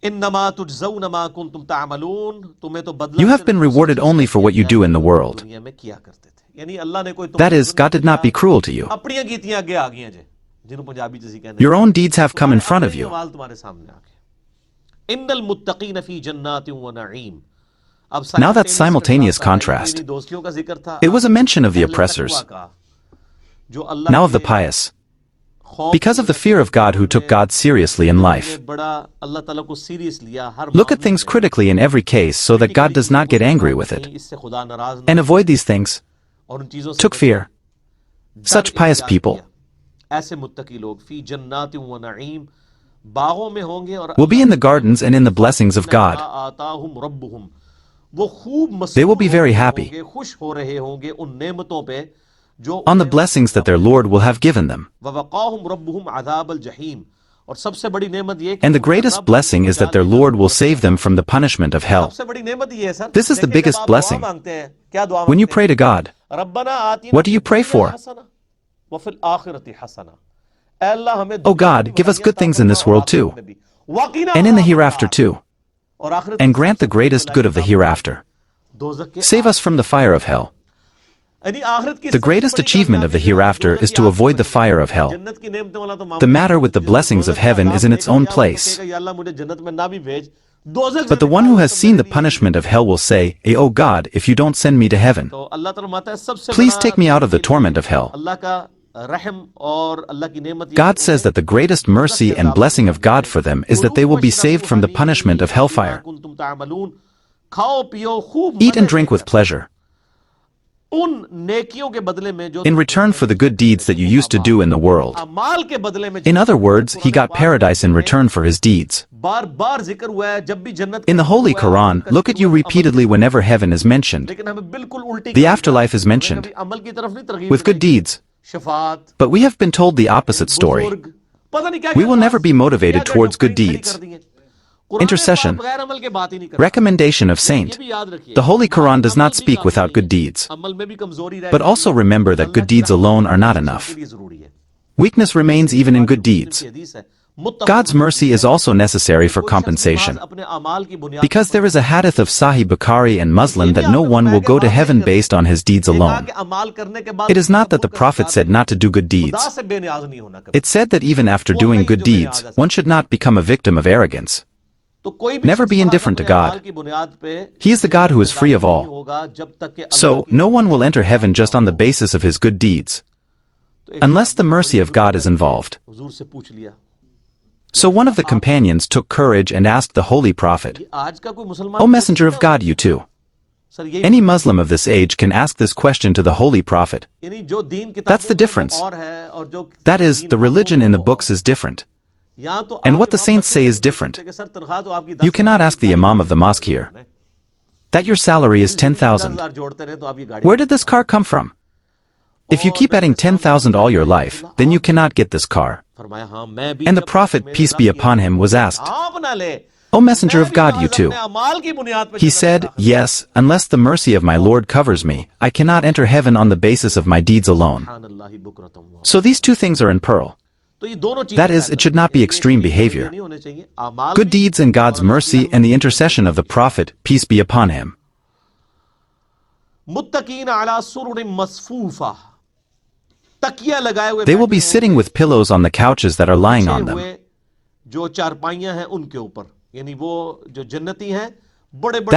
You have been rewarded only for what you do in the world. That is, God did not be cruel to you. Your own deeds have come in front of you. Now that simultaneous contrast. It was a mention of the oppressors, now of the pious. Because of the fear of God who took God seriously in life. Look at things critically in every case so that God does not get angry with it. And avoid these things. Took fear. Such pious people will be in the gardens and in the blessings of God. They will be very happy on the blessings that their Lord will have given them. And the greatest blessing is that their Lord will save them from the punishment of hell. This is the biggest blessing. When you pray to God, what do you pray for? Oh God, give us good things in this world too, and in the hereafter too, and grant the greatest good of the hereafter. Save us from the fire of hell. The greatest achievement of the hereafter is to avoid the fire of hell. The matter with the blessings of heaven is in its own place. But the one who has seen the punishment of hell will say, "O God, if you don't send me to heaven, please take me out of the torment of hell." God says that the greatest mercy and blessing of God for them is that they will be saved from the punishment of hellfire. Eat and drink with pleasure. In return for the good deeds that you used to do in the world. In other words, he got paradise in return for his deeds. In the Holy Quran, look at you repeatedly whenever heaven is mentioned. The afterlife is mentioned with good deeds. But we have been told the opposite story. We will never be motivated towards good deeds. Intercession, recommendation of saint. The Holy Quran does not speak without good deeds. But also remember that good deeds alone are not enough. Weakness remains even in good deeds. God's mercy is also necessary for compensation. Because there is a hadith of Sahih Bukhari and Muslim that no one will go to heaven based on his deeds alone. It is not that the Prophet said not to do good deeds. It said that even after doing good deeds, one should not become a victim of arrogance. Never be indifferent to God. He is the God who is free of all. So, no one will enter heaven just on the basis of his good deeds, unless the mercy of God is involved. So one of the companions took courage and asked the Holy Prophet, "O Messenger of God, you too." Any Muslim of this age can ask this question to the Holy Prophet. That's the difference. That is, the religion in the books is different. And what the saints say is different. You cannot ask the Imam of the mosque here that your salary is 10,000. Where did this car come from? If you keep adding 10,000 all your life, then you cannot get this car. And the Prophet, peace be upon him, was asked, "O Messenger of God, you too?" He said, "Yes, unless the mercy of my Lord covers me, I cannot enter heaven on the basis of my deeds alone." So these two things are in pearl. That is, it should not be extreme behavior. Good deeds and God's mercy and the intercession of the Prophet, peace be upon him. They will be sitting with pillows on the couches that are lying on them.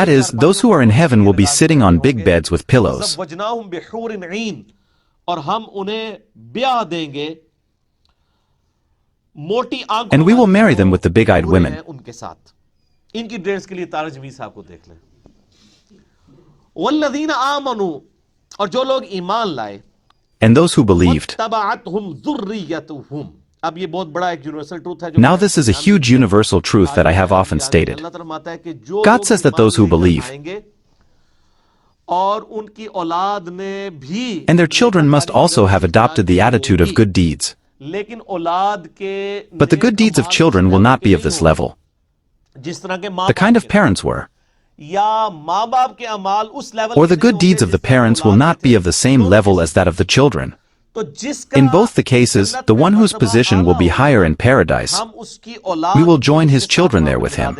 That is, those who are in heaven will be sitting on big beds with pillows. And we will marry them with the big-eyed women. And those who believed. Now this is a huge universal truth that I have often stated. God says that those who believe and their children must also have adopted the attitude of good deeds. But the good deeds of children will not be of this level. The kind of parents were. Or the good deeds of the parents will not be of the same level as that of the children. In both the cases, the one whose position will be higher in paradise, we will join his children there with him,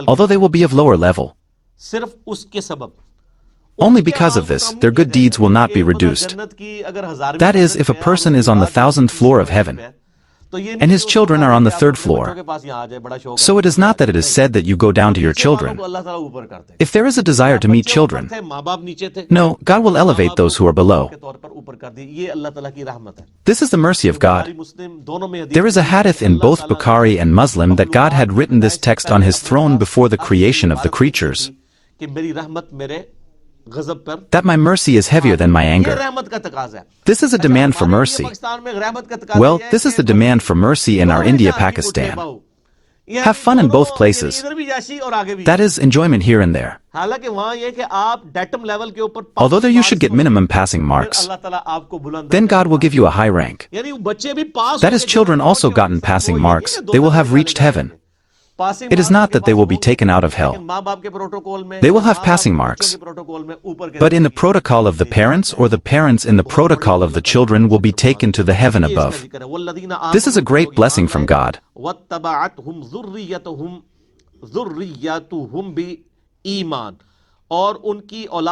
although they will be of lower level. Only because of this, their good deeds will not be reduced. That is, if a person is on the 1,000th floor of heaven, and his children are on the 3rd floor. So it is not that it is said that you go down to your children. If there is a desire to meet children, no, God will elevate those who are below. This is the mercy of God. There is a hadith in both Bukhari and Muslim that God had written this text on his throne before the creation of the creatures, that my mercy is heavier than my anger. This is a demand for mercy. Well, this is the demand for mercy in our India, Pakistan. Have fun in both places. That is, enjoyment here and there. Although there you should get minimum passing marks, then God will give you a high rank. That is, children also gotten passing marks, they will have reached heaven. It is not that they will be taken out of hell. They will have passing marks. But in the protocol of the parents or the parents in the protocol of the children will be taken to the heaven above. This is a great blessing from God.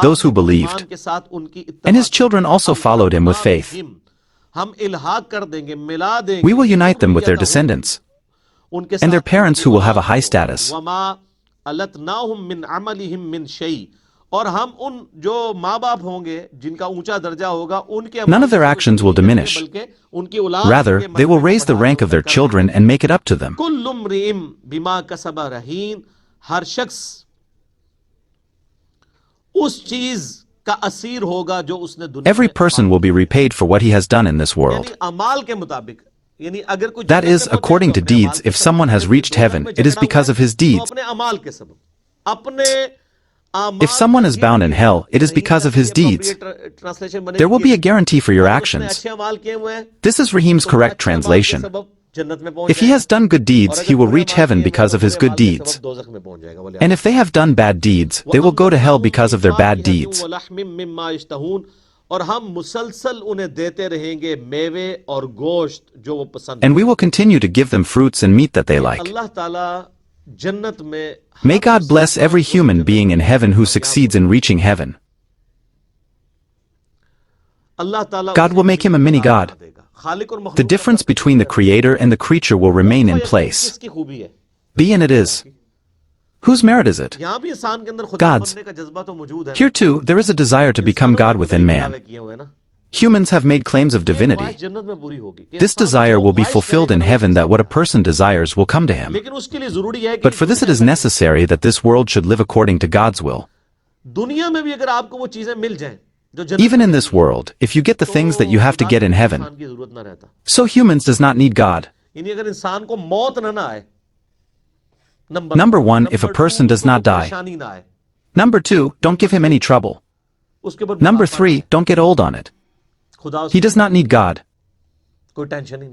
Those who believed, and his children also followed him with faith. We will unite them with their descendants and their parents who will have a high status. None of their actions will diminish. Rather, they will raise the rank of their children and make it up to them. Every person will be repaid for what he has done in this world. That is, according to deeds, if someone has reached heaven, it is because of his deeds. If someone is bound in hell, it is because of his deeds. There will be a guarantee for your actions. This is Rahim's correct translation. If he has done good deeds, he will reach heaven because of his good deeds. And if they have done bad deeds, they will go to hell because of their bad deeds. And we will continue to give them fruits and meat that they like. May God bless every human being in heaven who succeeds in reaching heaven. God will make him a mini-God. The difference between the creator and the creature will remain in place. Be and it is. Whose merit is it? God's. Here too, there is a desire to become God within man. Humans have made claims of divinity. This desire will be fulfilled in heaven, that what a person desires will come to him. But for this it is necessary that this world should live according to God's will. Even in this world, if you get the things that you have to get in heaven, so humans does not need God. Number one, if a person does not die. Number two, don't give him any trouble. Number three, don't get old on it. He does not need God. The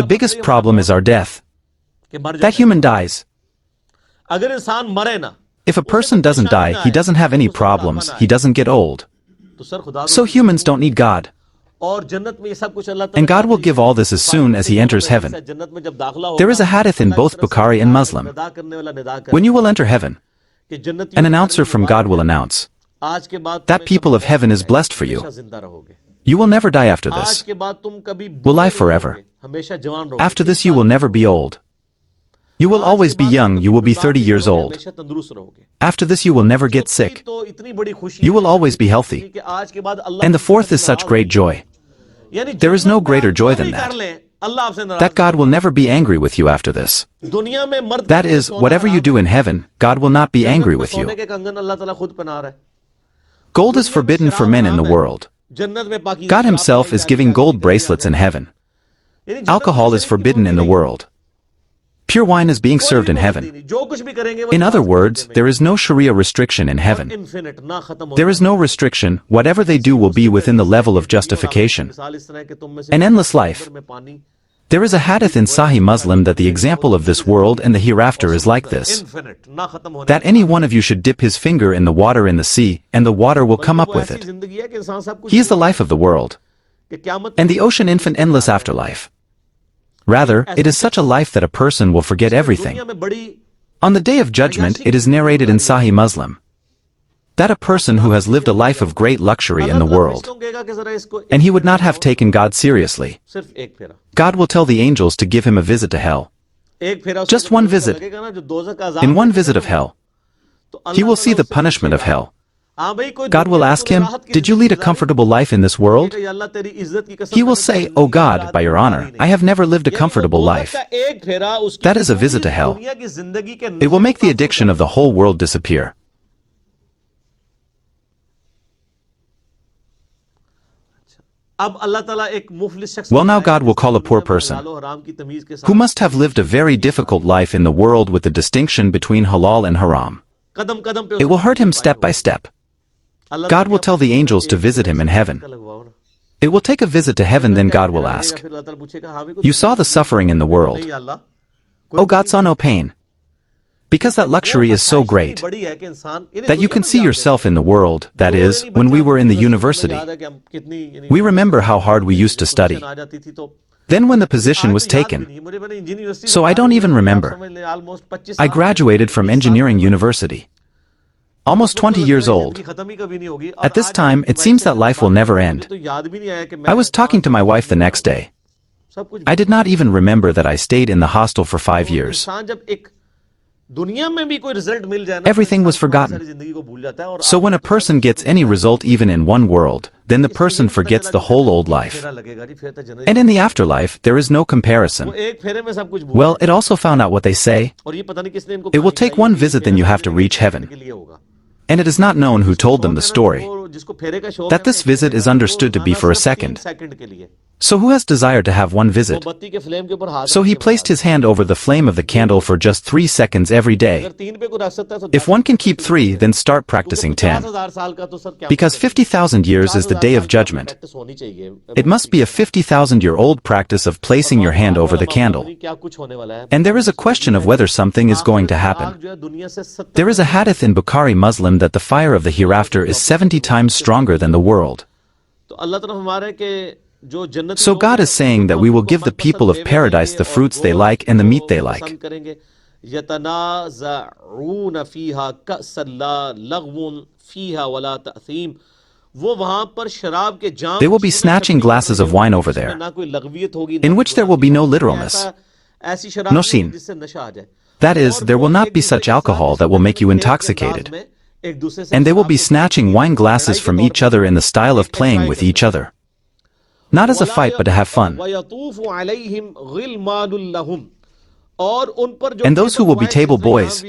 biggest problem is our death. That human dies. If a person doesn't die, he doesn't have any problems, he doesn't get old. So humans don't need God. And God will give all this as soon as he enters heaven. There is a hadith in both Bukhari and Muslim. When you will enter heaven, an announcer from God will announce, that people of heaven is blessed for you. You will never die after this. Will live forever. After this you will never be old. You will always be young, you will be 30 years old. After this you will never get sick. You will always be healthy. And the fourth is such great joy. There is no greater joy than that God will never be angry with you after this. That is, whatever you do in heaven, God will not be angry with you. Gold is forbidden for men in the world. God himself is giving gold bracelets in heaven. Alcohol is forbidden in the world. Pure wine is being served in heaven. In other words, there is no Sharia restriction in heaven. There is no restriction, whatever they do will be within the level of justification. An endless life. There is a hadith in Sahih Muslim that the example of this world and the hereafter is like this. That any one of you should dip his finger in the water in the sea, and the water will come up with it. He is the life of the world, and the ocean infant endless afterlife. Rather, it is such a life that a person will forget everything. On the Day of Judgment, it is narrated in Sahih Muslim that a person who has lived a life of great luxury in the world, and he would not have taken God seriously, God will tell the angels to give him a visit to hell. Just one visit. In one visit of hell, he will see the punishment of hell. God will ask him, "Did you lead a comfortable life in this world?" He will say, "Oh God, by your honor, I have never lived a comfortable life." That is a visit to hell. It will make the addiction of the whole world disappear. Well, now God will call a poor person who must have lived a very difficult life in the world with the distinction between halal and haram. It will hurt him step by step. God will tell the angels to visit him in heaven. It will take a visit to heaven, then God will ask, "You saw the suffering in the world. Oh, God saw no pain. Because that luxury is so great that you can see yourself in the world, that is, when we were in the university. We remember how hard we used to study. Then when the position was taken, so I don't even remember. I graduated from engineering university. Almost 20 years old. At this time, it seems that life will never end. I was talking to my wife the next day. I did not even remember that I stayed in the hostel for 5 years. Everything was forgotten. So when a person gets any result even in one world, then the person forgets the whole old life. And in the afterlife, there is no comparison. Well, it also found out what they say. It will take one visit, then you have to reach heaven. And it is not known who told them the story, that this visit is understood to be for a second. So who has desire to have one visit? So he placed his hand over the flame of the candle for just 3 seconds every day. If one can keep 3, then start practicing 10. Because 50,000 years is the Day of Judgment. It must be a 50,000-year-old practice of placing your hand over the candle. And there is a question of whether something is going to happen. There is a hadith in Bukhari Muslim that the fire of the hereafter is 70 times stronger than the world. So God is saying that we will give the people of paradise the fruits they like and the meat they like. They will be snatching glasses of wine over there, in which there will be no literalness, no sin. That is, there will not be such alcohol that will make you intoxicated. And they will be snatching wine glasses from each other in the style of playing with each other. Not as a fight, but to have fun. And those who will be table boys,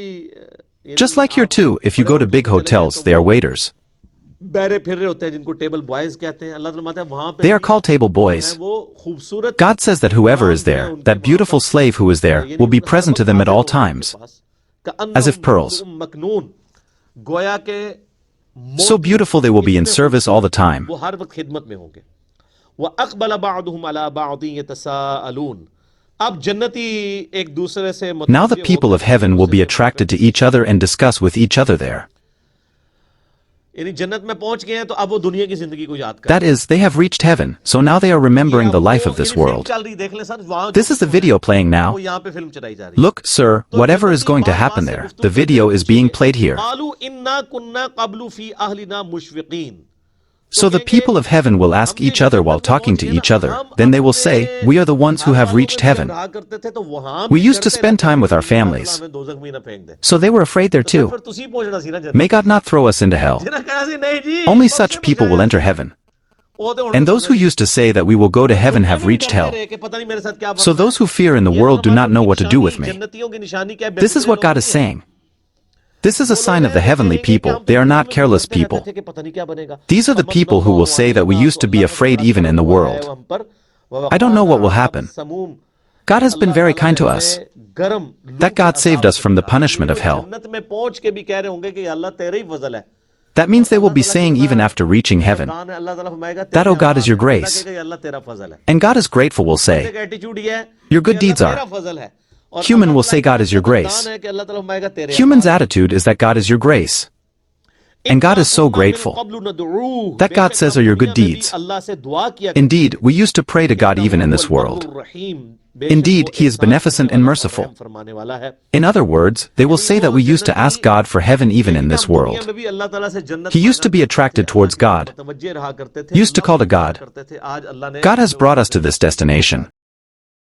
just like here too, if you go to big hotels, they are waiters. They are called table boys. God says that whoever is there, that beautiful slave who is there, will be present to them at all times, as if pearls. So beautiful they will be in service all the time. Now the people of heaven will be attracted to each other and discuss with each other there. That is, they have reached heaven, so now they are remembering the life of this world. This is the video playing now. Look, sir, whatever is going to happen there, the video is being played here. So the people of heaven will ask each other while talking to each other. Then they will say, "We are the ones who have reached heaven. We used to spend time with our families." So they were afraid there too. May God not throw us into hell. Only such people will enter heaven. And those who used to say that we will go to heaven have reached hell. So those who fear in the world do not know what to do with me. This is what God is saying. This is a sign of the heavenly people. They are not careless people. These are the people who will say that we used to be afraid even in the world. I don't know what will happen. God has been very kind to us. That God saved us from the punishment of hell. That means they will be saying even after reaching heaven, that oh God is your grace. And God is grateful will say, your good deeds are. Human will say God is your grace. Human's attitude is that God is your grace. And God is so grateful that God says are your good deeds. Indeed, we used to pray to God even in this world. Indeed, He is beneficent and merciful. In other words, they will say that we used to ask God for heaven even in this world. He used to be attracted towards God, used to call to God. God has brought us to this destination.